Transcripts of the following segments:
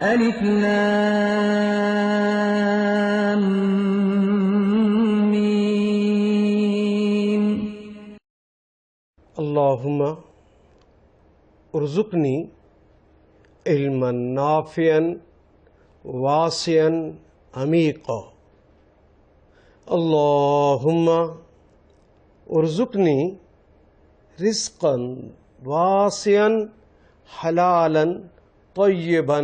الف لام میم. اللہم ارزقنی علما نافعا واسعا عمیقا. اللہم ارزقنی رزقا واسعا حلالا طیبا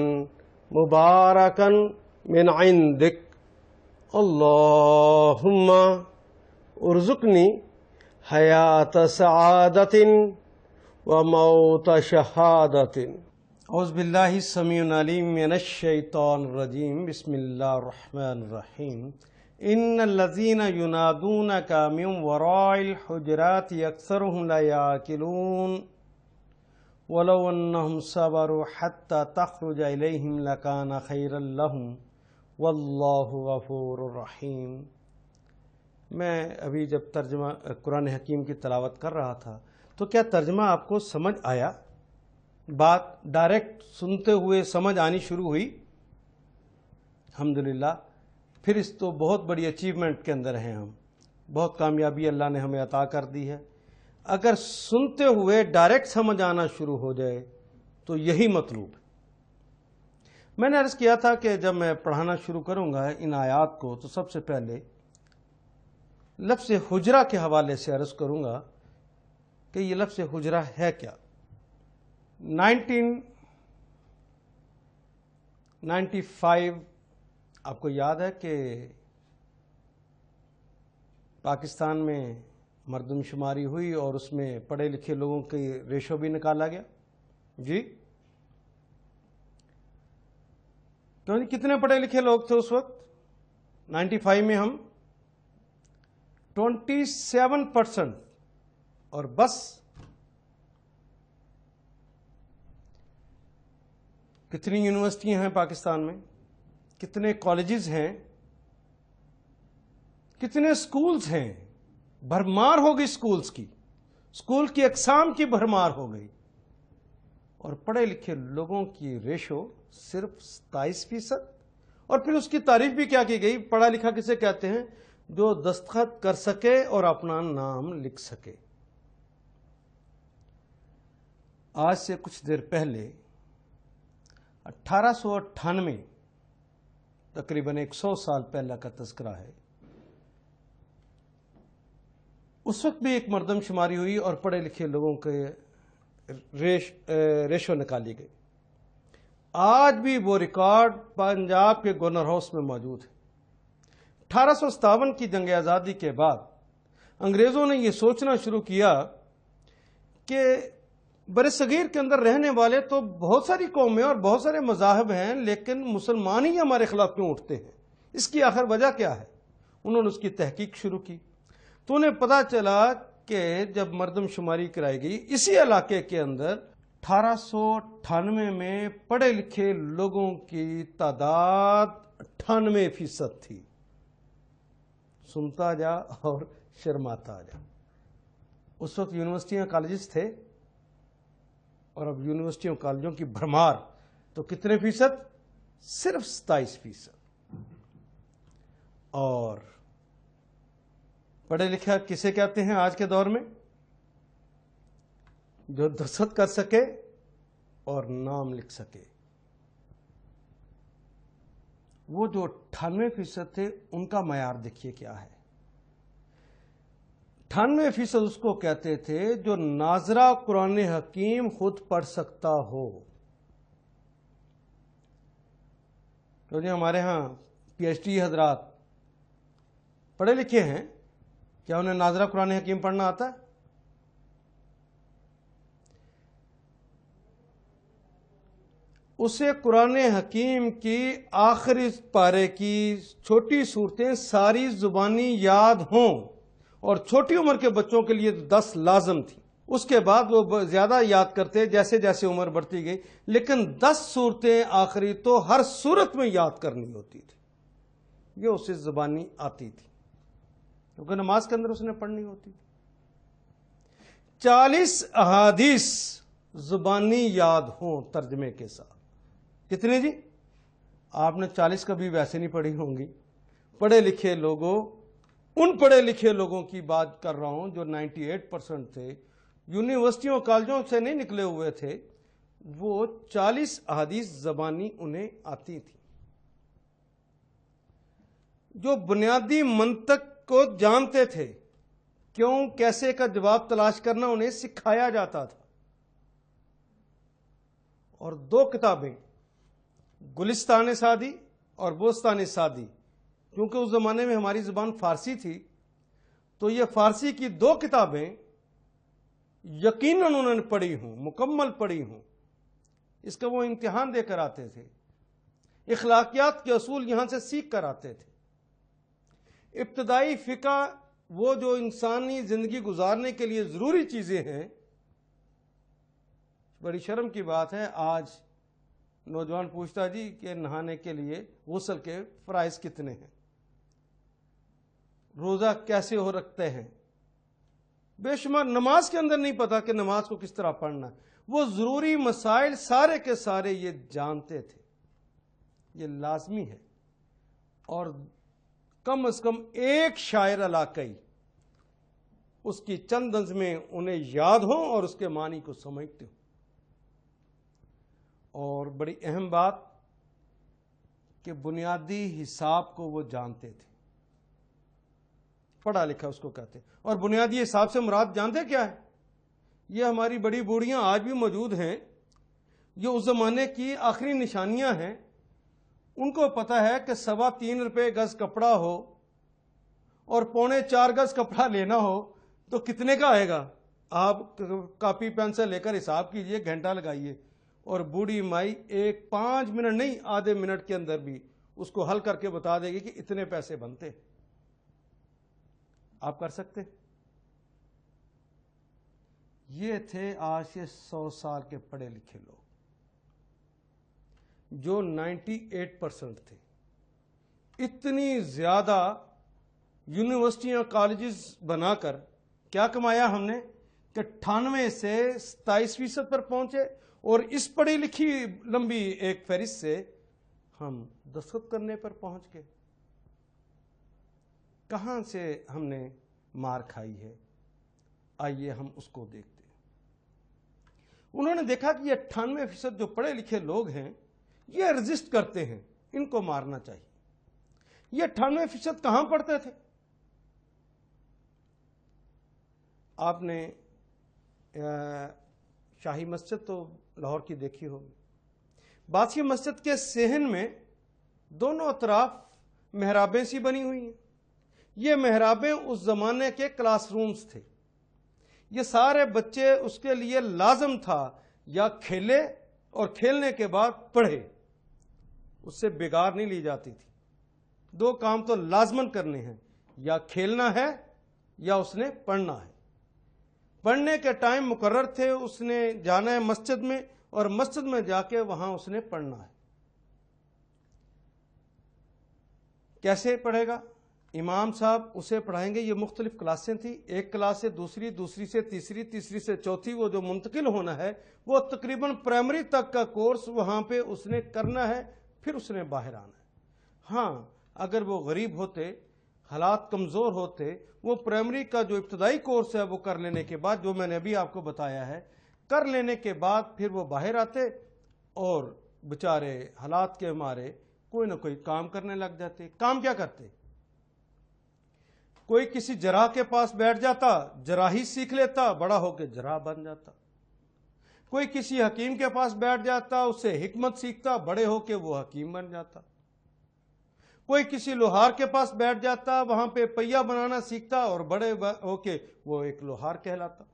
مبارکا من عندک. اللہم ارزقنی حیات سعادت وموت شہادت. اعوذ باللہ السمیع العلیم من الشیطان الرجیم. بسم اللہ الرحمن الرحیم. ان الذین ینادونک من وراء الحجرات اکثرهم لا یعقلون ولو انہم صبروا حتی تخرج الیہم لکان خیرا لہم واللہ غفور رحیم. میں ابھی جب ترجمہ قرآن حکیم کی تلاوت کر رہا تھا تو کیا ترجمہ آپ کو سمجھ آیا؟ بات ڈائریکٹ سنتے ہوئے سمجھ آنی شروع ہوئی؟ الحمدللہ. پھر اس تو بہت بڑی اچیومنٹ کے اندر ہیں ہم، بہت کامیابی اللہ نے ہمیں عطا کر دی ہے. اگر سنتے ہوئے ڈائریکٹ سمجھ آنا شروع ہو جائے تو یہی مطلوب ہے. میں نے عرض کیا تھا کہ جب میں پڑھانا شروع کروں گا ان آیات کو تو سب سے پہلے لفظ حجرہ کے حوالے سے عرض کروں گا کہ یہ لفظ حجرہ ہے کیا. 1995 آپ کو یاد ہے کہ پاکستان میں مردم شماری ہوئی اور اس میں پڑھے لکھے لوگوں کے ریشو بھی نکالا گیا. جی کیوں جی؟ کتنے پڑھے لکھے لوگ تھے اس وقت 95 میں؟ ہم 27%. اور بس کتنی یونیورسٹیاں ہیں پاکستان میں، کتنے کالجز ہیں، کتنے سکولز ہیں. بھرمار ہو گئی سکولز کی، سکول کی اقسام کی بھرمار ہو گئی. اور پڑھے لکھے لوگوں کی ریشو صرف 27%. اور پھر اس کی تعریف بھی کیا کی گئی؟ پڑھا لکھا کسے کہتے ہیں؟ جو دستخط کر سکے اور اپنا نام لکھ سکے. آج سے کچھ دیر پہلے 1898 تقریباً 100 سال پہلا کا تذکرہ ہے. اس وقت بھی ایک مردم شماری ہوئی اور پڑھے لکھے لوگوں کے ریشو نکالی گئی. آج بھی وہ ریکارڈ پنجاب کے گورنر ہاؤس میں موجود ہے. 1857 کی جنگ آزادی کے بعد انگریزوں نے یہ سوچنا شروع کیا کہ برصغیر کے اندر رہنے والے تو بہت ساری قومیں اور بہت سارے مذاہب ہیں، لیکن مسلمان ہی ہمارے خلاف کیوں اٹھتے ہیں؟ اس کی آخر وجہ کیا ہے؟ انہوں نے اس کی تحقیق شروع کی تو انہیں پتا چلا کہ جب مردم شماری کرائی گئی اسی علاقے کے اندر 1898 میں پڑھے لکھے لوگوں کی تعداد 98% تھی. سنتا جا اور شرماتا جا. اس وقت یونیورسٹیاں کالجز تھے اور اب یونیورسٹیوں کالجوں کی بھرمار. تو کتنے فیصد؟ صرف 27%. اور پڑھے لکھا کسے کہتے ہیں آج کے دور میں؟ جو دستخط کر سکے اور نام لکھ سکے. وہ جو 98% تھے ان کا معیار دیکھیے کیا ہے. 98% اس کو کہتے تھے جو ناظرہ قرآن حکیم خود پڑھ سکتا ہو. تو جی ہمارے ہاں پی ایچ ڈی حضرات پڑھے لکھے ہیں، کیا انہیں ناظرہ قرآن حکیم پڑھنا آتا ہے؟ اسے قرآن حکیم کی آخری پارے کی چھوٹی صورتیں ساری زبانی یاد ہوں، اور چھوٹی عمر کے بچوں کے لیے 10 لازم تھی. اس کے بعد وہ زیادہ یاد کرتے جیسے جیسے عمر بڑھتی گئی، لیکن 10 صورتیں آخری تو ہر صورت میں یاد کرنی ہوتی تھی. یہ اسے زبانی آتی تھی کیونکہ نماز کے اندر اس نے پڑھنی ہوتی تھی. 40 احادیث زبانی یاد ہوں ترجمے کے ساتھ. کتنے جی؟ آپ نے 40 کبھی ویسے نہیں پڑھی ہوں گی. پڑھے لکھے لوگوں، ان پڑھے لکھے لوگوں کی بات کر رہا ہوں جو 98% تھے، یونیورسٹیوں کالجوں سے نہیں نکلے ہوئے تھے، وہ 40 احادیث زبانی انہیں آتی تھی. جو بنیادی منطق کو جانتے تھے، کیوں کیسے کا جواب تلاش کرنا انہیں سکھایا جاتا تھا. اور 2 کتابیں، گلستان سعدی اور بوستان سعدی، کیونکہ اس زمانے میں ہماری زبان فارسی تھی تو یہ فارسی کی 2 کتابیں یقیناً انہوں نے پڑھی ہوں، مکمل پڑھی ہوں. اس کا وہ امتحان دے کر آتے تھے، اخلاقیات کے اصول یہاں سے سیکھ کر آتے تھے. ابتدائی فقہ، وہ جو انسانی زندگی گزارنے کے لیے ضروری چیزیں ہیں. بڑی شرم کی بات ہے آج نوجوان پوچھتا جی کہ نہانے کے لیے غسل کے فرائض کتنے ہیں، روزہ کیسے ہو رکھتے ہیں. بے شمار. نماز کے اندر نہیں پتا کہ نماز کو کس طرح پڑھنا ہے. وہ ضروری مسائل سارے کے سارے یہ جانتے تھے، یہ لازمی ہے. اور کم از کم ایک شاعر علاقائی اس کی چند نظمیں انہیں یاد ہوں اور اس کے معنی کو سمجھتے ہوں. اور بڑی اہم بات کہ بنیادی حساب کو وہ جانتے تھے. پڑھا لکھا اس کو کہتے. اور بنیادی حساب سے مراد جانتے کیا ہے؟ یہ ہماری بڑی بوڑھیاں آج بھی موجود ہیں، یہ اس زمانے کی آخری نشانیاں ہیں. ان کو پتا ہے کہ 3.25 روپے گز کپڑا ہو اور 3.25 گز کپڑا لینا ہو تو کتنے کا آئے گا. آپ کاپی پین سے لے کر حساب کیجئے، گھنٹہ لگائیے، اور بوڑھی مائی 5 منٹ نہیں، آدھے منٹ کے اندر بھی اس کو حل کر کے بتا دے گی کہ اتنے پیسے بنتے. آپ کر سکتے؟ یہ تھے آج سے 100 سال کے پڑھے لکھے لوگ جو 98% تھے. اتنی زیادہ یونیورسٹیاں کالجز بنا کر کیا کمایا ہم نے کہ 98 سے 27% پر پہنچے، اور اس پڑھی لکھی لمبی ایک فہرست سے ہم دستخط کرنے پر پہنچ گئے. کہاں سے ہم نے مار کھائی ہے؟ آئیے ہم اس کو دیکھتے ہیں. انہوں نے دیکھا کہ یہ 98% جو پڑھے لکھے لوگ ہیں یہ رزسٹ کرتے ہیں، ان کو مارنا چاہیے. یہ 98% کہاں پڑھتے تھے؟ آپ نے شاہی مسجد تو لاہور کی دیکھی ہوگی. بادشاہی مسجد کے صحن میں دونوں اطراف محرابیں سی بنی ہوئی ہیں. یہ محرابیں اس زمانے کے کلاس رومز تھے. یہ سارے بچے اس کے لیے لازم تھا یا کھیلے اور کھیلنے کے بعد پڑھے، اس سے بگاڑ نہیں لی جاتی تھی. 2 کام تو لازمن کرنے ہیں، یا کھیلنا ہے یا اس نے پڑھنا ہے. پڑھنے کے ٹائم مقرر تھے، اس نے جانا ہے مسجد میں، اور مسجد میں جا کے وہاں اس نے پڑھنا ہے. کیسے پڑھے گا؟ امام صاحب اسے پڑھائیں گے. یہ مختلف کلاسیں تھیں، ایک کلاس سے دوسری، دوسری سے تیسری، تیسری سے چوتھی. وہ جو منتقل ہونا ہے وہ تقریباً پرائمری تک کا کورس وہاں پہ اس نے کرنا ہے، پھر اس نے باہر آنا ہے. ہاں اگر وہ غریب ہوتے، حالات کمزور ہوتے، وہ پرائمری کا جو ابتدائی کورس ہے وہ کر لینے کے بعد، جو میں نے ابھی آپ کو بتایا ہے، کر لینے کے بعد پھر وہ باہر آتے اور بچارے حالات کے مارے کوئی نہ کوئی کام کرنے لگ جاتے. کام کیا کرتے؟ کوئی کسی جراح کے پاس بیٹھ جاتا، جراحی سیکھ لیتا، بڑا ہو کے جراح بن جاتا. کوئی کسی حکیم کے پاس بیٹھ جاتا، اس سے حکمت سیکھتا، بڑے ہو کے وہ حکیم بن جاتا. کوئی کسی لوہار کے پاس بیٹھ جاتا، وہاں پہ پہیا بنانا سیکھتا، اور بڑے ہو کے وہ ایک لوہار کہلاتا.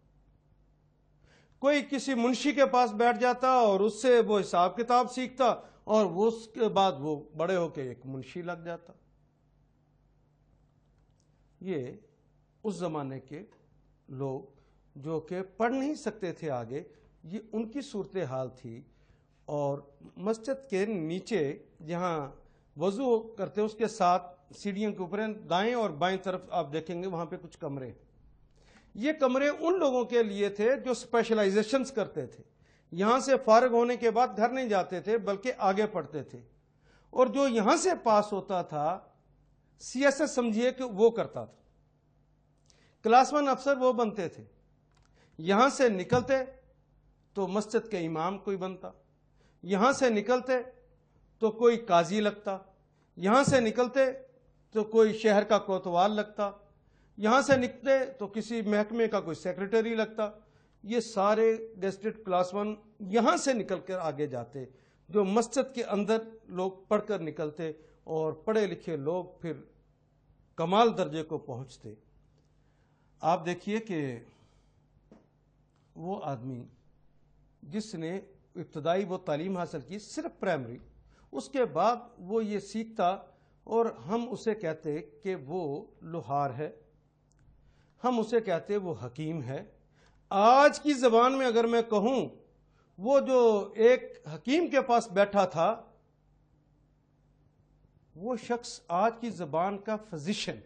کوئی کسی منشی کے پاس بیٹھ جاتا اور اس سے وہ حساب کتاب سیکھتا، اور اس کے بعد وہ بڑے ہو کے ایک منشی لگ جاتا. یہ اس زمانے کے لوگ جو کہ پڑھ نہیں سکتے تھے آگے، یہ ان کی صورتحال تھی. اور مسجد کے نیچے جہاں وضو کرتے ہیں اس کے ساتھ سیڑھیوں کے اوپر دائیں اور بائیں طرف آپ دیکھیں گے وہاں پہ کچھ کمرے. یہ کمرے ان لوگوں کے لیے تھے جو اسپیشلائزیشنز کرتے تھے. یہاں سے فارغ ہونے کے بعد گھر نہیں جاتے تھے بلکہ آگے پڑھتے تھے. اور جو یہاں سے پاس ہوتا تھا سیاست سمجھیے کہ وہ کرتا تھا. کلاس 1 افسر وہ بنتے تھے. یہاں سے نکلتے تو مسجد کے امام کوئی بنتا, یہاں سے نکلتے تو کوئی قاضی لگتا, یہاں سے نکلتے تو کوئی شہر کا کوتوال لگتا, یہاں سے نکلتے تو کسی محکمے کا کوئی سیکرٹری لگتا. یہ سارے گیسٹڈ کلاس 1 یہاں سے نکل کر آگے جاتے, جو مسجد کے اندر لوگ پڑھ کر نکلتے اور پڑھے لکھے لوگ پھر کمال درجے کو پہنچتے. آپ دیکھیے کہ وہ آدمی جس نے ابتدائی وہ تعلیم حاصل کی صرف پرائمری, اس کے بعد وہ یہ سیکھتا اور ہم اسے کہتے کہ وہ لوہار ہے, ہم اسے کہتے وہ حکیم ہے. آج کی زبان میں اگر میں کہوں, وہ جو ایک حکیم کے پاس بیٹھا تھا وہ شخص آج کی زبان کا فزیشن.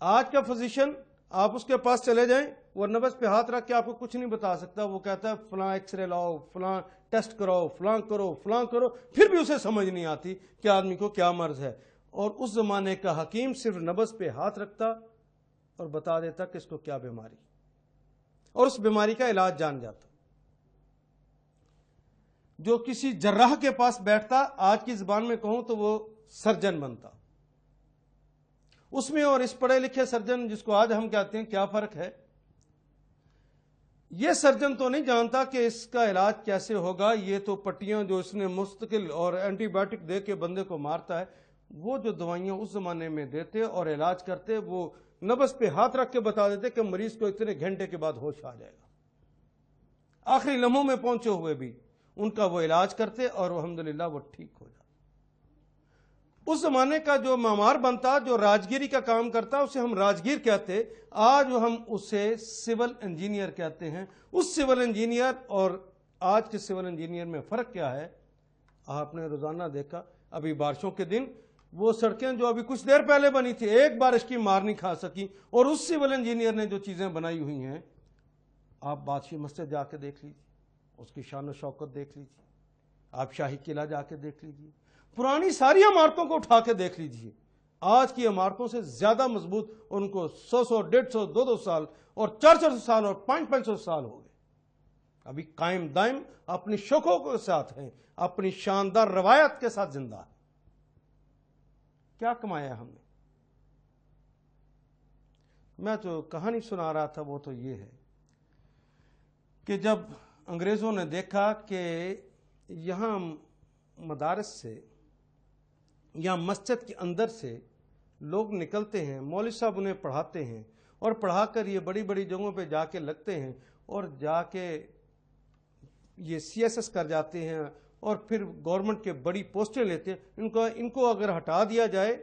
آج کا فزیشن آپ اس کے پاس چلے جائیں, وہ نبض پہ ہاتھ رکھ کے آپ کو کچھ نہیں بتا سکتا. وہ کہتا ہے فلاں ایکس رے لاؤ, فلاں ٹیسٹ کراؤ, فلاں کرو, فلاں کرو, پھر بھی اسے سمجھ نہیں آتی کہ آدمی کو کیا مرض ہے. اور اس زمانے کا حکیم صرف نبض پہ ہاتھ رکھتا اور بتا دیتا کہ اس کو کیا بیماری, اور اس بیماری کا علاج جان جاتا. جو کسی جراح کے پاس بیٹھتا, آج کی زبان میں کہوں تو وہ سرجن بنتا. اس میں اور اس پڑھے لکھے سرجن جس کو آج ہم کہتے ہیں کیا فرق ہے؟ یہ سرجن تو نہیں جانتا کہ اس کا علاج کیسے ہوگا. یہ تو پٹیاں جو اس نے مستقل اور اینٹی بایوٹک دے کے بندے کو مارتا ہے, وہ جو دوائیاں اس زمانے میں دیتے اور علاج کرتے, وہ نبض پہ ہاتھ رکھ کے بتا دیتے کہ مریض کو اتنے گھنٹے کے بعد ہوش آ جائے گا. آخری لمحوں میں پہنچے ہوئے بھی ان کا وہ علاج کرتے اور الحمدللہ وہ ٹھیک ہو جاتا. اس زمانے کا جو معمار بنتا, جو راجگیری کا کام کرتا, اسے ہم راجگیر کہتے. آج ہم اسے سول انجینئر کہتے ہیں. اس سول انجینئر اور آج کے سول انجینئر میں فرق کیا ہے؟ آپ نے روزانہ دیکھا, ابھی بارشوں کے دن وہ سڑکیں جو ابھی کچھ دیر پہلے بنی تھی, ایک بارش کی مار نہیں کھا سکی, اور اس سول انجینئر نے جو چیزیں بنائی ہوئی ہیں, آپ بادشاہی مسجد جا کے دیکھ لیجیے, اس کی شان و شوکت دیکھ لیجیے, آپ شاہی قلعہ جا کے دیکھ لیجیے, پرانی ساری عمارتوں کو اٹھا کے دیکھ لیجیے. آج کی عمارتوں سے زیادہ مضبوط, ان کو 100 150 200 سال اور 400 سال اور 500 سال ہو گئے, ابھی قائم دائم اپنی شوقوں کے ساتھ ہیں, اپنی شاندار روایت کے ساتھ زندہ ہے. کیا کمایا ہم نے؟ میں جو کہانی سنا رہا تھا وہ تو یہ ہے کہ جب انگریزوں نے دیکھا کہ یہاں مدارس سے یا مسجد کے اندر سے لوگ نکلتے ہیں, مولوی صاحب انہیں پڑھاتے ہیں, اور پڑھا کر یہ بڑی بڑی جگہوں پہ جا کے لگتے ہیں, اور جا کے یہ CSS کر جاتے ہیں, اور پھر گورنمنٹ کے بڑی پوسٹیں لیتے ہیں. ان کو اگر ہٹا دیا جائے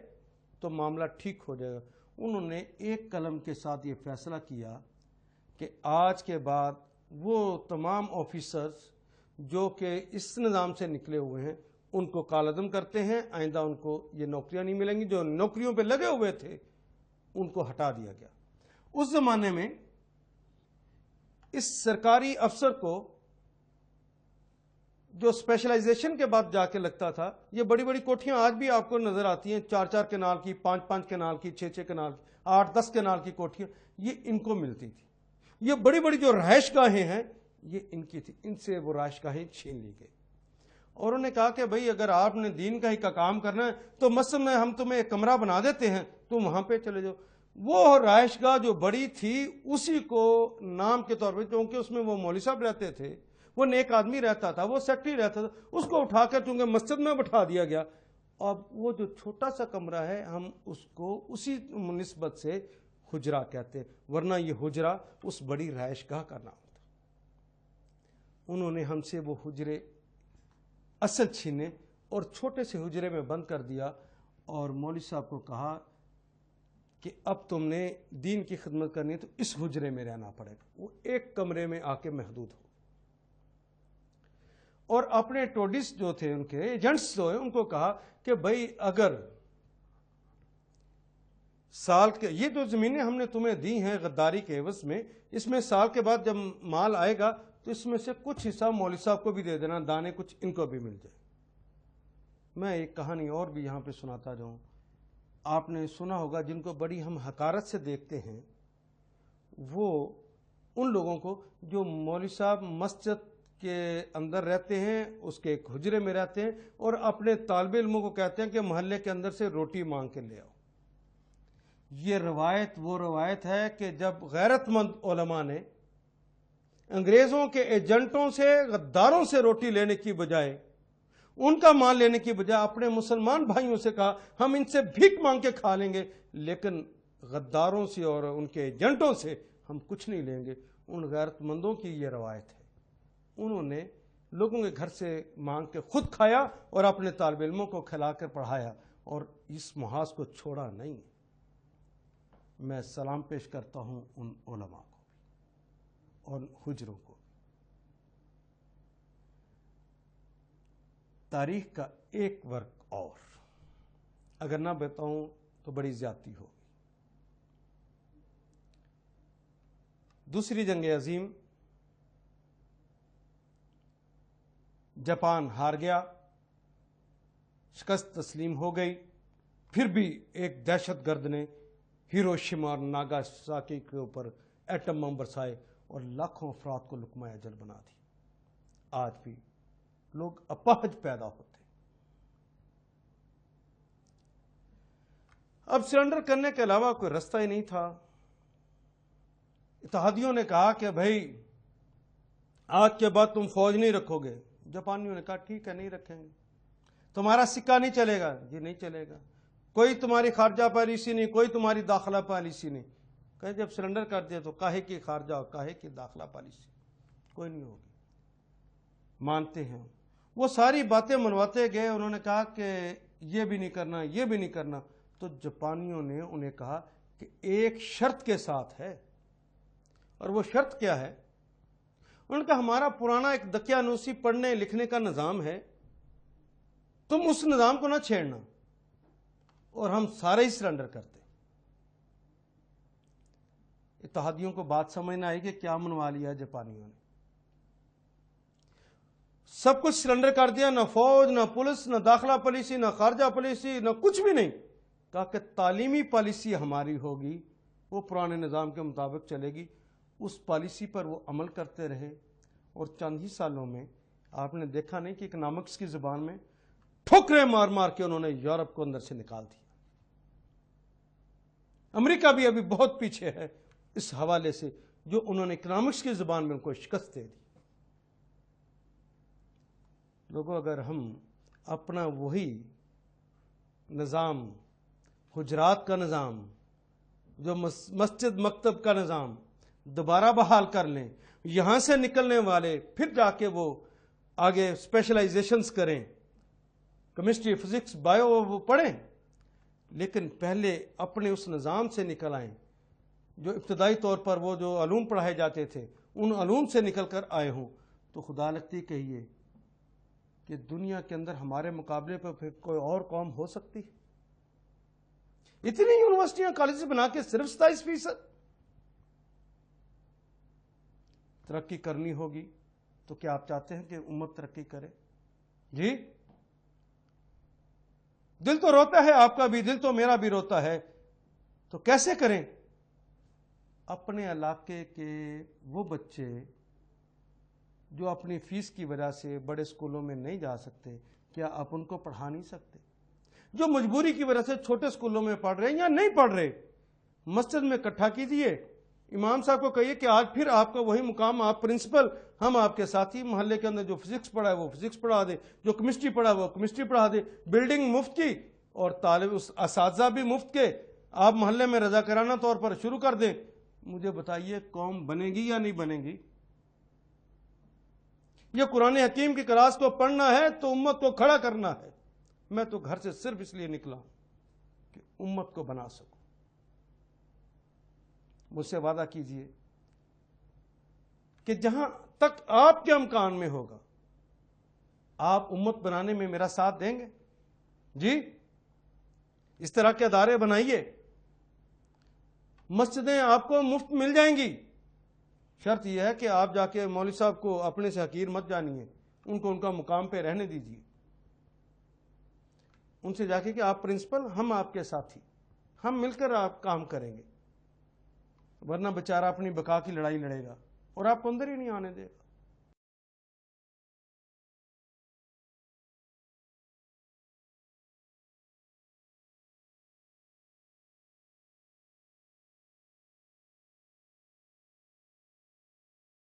تو معاملہ ٹھیک ہو جائے گا. انہوں نے ایک قلم کے ساتھ یہ فیصلہ کیا کہ آج کے بعد وہ تمام آفیسرز جو کہ اس نظام سے نکلے ہوئے ہیں ان کو کالعدم کرتے ہیں, آئندہ ان کو یہ نوکریاں نہیں ملیں گی. جو نوکریوں پہ لگے ہوئے تھے ان کو ہٹا دیا گیا. اس زمانے میں اس سرکاری افسر کو جو اسپیشلائزیشن کے بعد جا کے لگتا تھا, یہ بڑی بڑی کوٹھیاں آج بھی آپ کو نظر آتی ہیں, 4 کنال کی, 5 کنال کی, 6 کنال کی, 8-10 کنال کی کوٹھیاں, یہ ان کو ملتی تھی. یہ بڑی بڑی جو رہائش گاہیں ہیں یہ ان کی تھی, ان سے وہ رہائش گاہیں چھین لی گئی. اور انہوں نے کہا کہ بھئی اگر آپ نے دین کا ہی کا کام کرنا ہے تو مسجد میں ہم تمہیں ایک کمرہ بنا دیتے ہیں, تم وہاں پہ چلے جاؤ. وہ رہائش گاہ جو بڑی تھی اسی کو نام کے طور پہ, کیونکہ اس میں وہ مولوی صاحب رہتے تھے, وہ نیک آدمی رہتا تھا, وہ سیکٹری رہتا تھا, اس کو اٹھا کر چونکہ مسجد میں بٹھا دیا گیا. اب وہ جو چھوٹا سا کمرہ ہے ہم اس کو اسی نسبت سے حجرہ کہتے ہیں, ورنہ یہ حجرہ اس بڑی رہائش گاہ کا نام تھا. انہوں نے ہم سے وہ حجرے اصل چھینے اور چھوٹے سے حجرے میں بند کر دیا, اور مولوی صاحب کو کہا کہ اب تم نے دین کی خدمت کرنی ہے تو اس حجرے میں رہنا پڑے گا. وہ ایک کمرے میں آ کے محدود ہو, اور اپنے ٹوڈیس جو تھے, ان کے ایجنٹس جو ہیں, ان کو کہا کہ بھئی اگر سال کے یہ جو زمینیں ہم نے تمہیں دی ہیں غداری کے عوض میں, اس میں سال کے بعد جب مال آئے گا تو اس میں سے کچھ حصہ مولوی صاحب کو بھی دے دینا, دانے کچھ ان کو بھی مل جائے. میں ایک کہانی اور بھی یہاں پہ سناتا جاؤں. آپ نے سنا ہوگا جن کو بڑی ہم حقارت سے دیکھتے ہیں وہ ان لوگوں کو جو مولوی صاحب مسجد کے اندر رہتے ہیں، اس کے ایک حجرے میں رہتے ہیں اور اپنے طالب علموں کو کہتے ہیں کہ محلے کے اندر سے روٹی مانگ کے لے آؤ. یہ روایت وہ روایت ہے کہ جب غیرت مند علماء نے انگریزوں کے ایجنٹوں سے، غداروں سے روٹی لینے کی بجائے، ان کا مال لینے کی بجائے اپنے مسلمان بھائیوں سے کہا ہم ان سے بھیک مانگ کے کھا لیں گے لیکن غداروں سے اور ان کے ایجنٹوں سے ہم کچھ نہیں لیں گے. ان غیرت مندوں کی یہ روایت ہے. انہوں نے لوگوں کے گھر سے مانگ کے خود کھایا اور اپنے طالب علموں کو کھلا کر پڑھایا اور اس محاذ کو چھوڑا نہیں. میں سلام پیش کرتا ہوں ان علماء کو اور حجروں کو. تاریخ کا ایک ورق اور اگر نہ بتاؤں تو بڑی زیادتی ہوگی. دوسری جنگ عظیم، جاپان ہار گیا، شکست تسلیم ہو گئی. پھر بھی ایک دہشت گرد نے ہیروشیما اور ناگاساکی کے اوپر ایٹم بم برسائے اور لاکھوں افراد کو لقمہ اجل بنا دی. آج بھی لوگ اپاہج پیدا ہوتے. اب سرنڈر کرنے کے علاوہ کوئی رستہ ہی نہیں تھا. اتحادیوں نے کہا کہ بھائی آج کے بعد تم فوج نہیں رکھو گے. جاپانیوں نے کہا ٹھیک ہے نہیں رکھیں گے. تمہارا سکہ نہیں چلے گا. جی نہیں چلے گا. کوئی تمہاری خارجہ پالیسی نہیں، کوئی تمہاری داخلہ پالیسی نہیں. کہ جب سرنڈر کر دیا تو کاہے کی خارجہ اور کاہے کی داخلہ پالیسی، کوئی نہیں ہوگی. مانتے ہیں وہ ساری باتیں منواتے گئے. انہوں نے کہا کہ یہ بھی نہیں کرنا، یہ بھی نہیں کرنا. تو جاپانیوں نے انہیں کہا کہ ایک شرط کے ساتھ ہے. اور وہ شرط کیا ہے؟ انہوں نے کہا ہمارا پرانا ایک دقیانوسی پڑھنے لکھنے کا نظام ہے، تم اس نظام کو نہ چھیڑنا اور ہم سارے ہی سرنڈر کرتے. اتحادیوں کو بات سمجھ نہ آئی کہ کیا منوا لیا جاپانیوں نے. سب کچھ سرنڈر کر دیا، نہ فوج، نہ پولیس، نہ داخلہ پالیسی، نہ خارجہ پالیسی، نہ کچھ بھی نہیں. کہا کہ تعلیمی پالیسی ہماری ہوگی، وہ پرانے نظام کے مطابق چلے گی. اس پالیسی پر وہ عمل کرتے رہے اور چند ہی سالوں میں آپ نے دیکھا نہیں کہ اکنامکس کی زبان میں ٹھوکریں مار مار کے انہوں نے یورپ کو اندر سے نکال دیا. امریکہ بھی ابھی بہت پیچھے ہے اس حوالے سے، جو انہوں نے اکنامکس کی زبان میں ان کو شکست دے دی. لوگوں اگر ہم اپنا وہی نظام، حجرات کا نظام، جو مسجد مکتب کا نظام دوبارہ بحال کر لیں، یہاں سے نکلنے والے پھر جا کے وہ آگے اسپیشلائزیشنز کریں، کیمسٹری، فزکس، بایو وہ پڑھیں، لیکن پہلے اپنے اس نظام سے نکل آئیں جو ابتدائی طور پر وہ جو علوم پڑھائے جاتے تھے ان علوم سے نکل کر آئے ہوں. تو خدا لگتی کہیے کہ دنیا کے اندر ہمارے مقابلے پر پھر کوئی اور قوم ہو سکتی؟ اتنی یونیورسٹیاں کالجز بنا کے صرف 27% ترقی کرنی ہوگی. تو کیا آپ چاہتے ہیں کہ امت ترقی کرے؟ جی دل تو روتا ہے، آپ کا بھی دل تو میرا بھی روتا ہے. تو کیسے کریں؟ اپنے علاقے کے وہ بچے جو اپنی فیس کی وجہ سے بڑے اسکولوں میں نہیں جا سکتے، کیا آپ ان کو پڑھا نہیں سکتے؟ جو مجبوری کی وجہ سے چھوٹے اسکولوں میں پڑھ رہے ہیں یا نہیں پڑھ رہے، مسجد میں اکٹھا کیجیے. امام صاحب کو کہیے کہ آج پھر آپ کا وہی مقام، آپ پرنسپل، ہم آپ کے ساتھی، محلے کے اندر جو فزکس پڑھا ہے وہ فزکس پڑھا دے، جو کیمسٹری پڑھا ہے وہ کیمسٹری پڑھا دے. بلڈنگ مفت کی اور طالب اساتذہ بھی مفت کے آپ محلے میں رضاکارانہ طور پر شروع کر دیں. مجھے بتائیے قوم بنے گی یا نہیں بنے گی؟ یہ قرآن حکیم کی کلاس کو پڑھنا ہے تو امت کو کھڑا کرنا ہے. میں تو گھر سے صرف اس لیے نکلا ہوں کہ امت کو بنا سکوں. مجھ سے وعدہ کیجئے کہ جہاں تک آپ کے امکان میں ہوگا آپ امت بنانے میں میرا ساتھ دیں گے. جی اس طرح کے ادارے بنائیے. مسجدیں آپ کو مفت مل جائیں گی. شرط یہ ہے کہ آپ جا کے مولوی صاحب کو اپنے سے حقیر مت جانیے، ان کو ان کا مقام پہ رہنے دیجیے. ان سے جا کے کہ آپ پرنسپل، ہم آپ کے ساتھی، ہم مل کر آپ کام کریں گے، ورنہ بیچارہ اپنی بقا کی لڑائی لڑے گا اور آپ کو اندر ہی نہیں آنے دے گا۔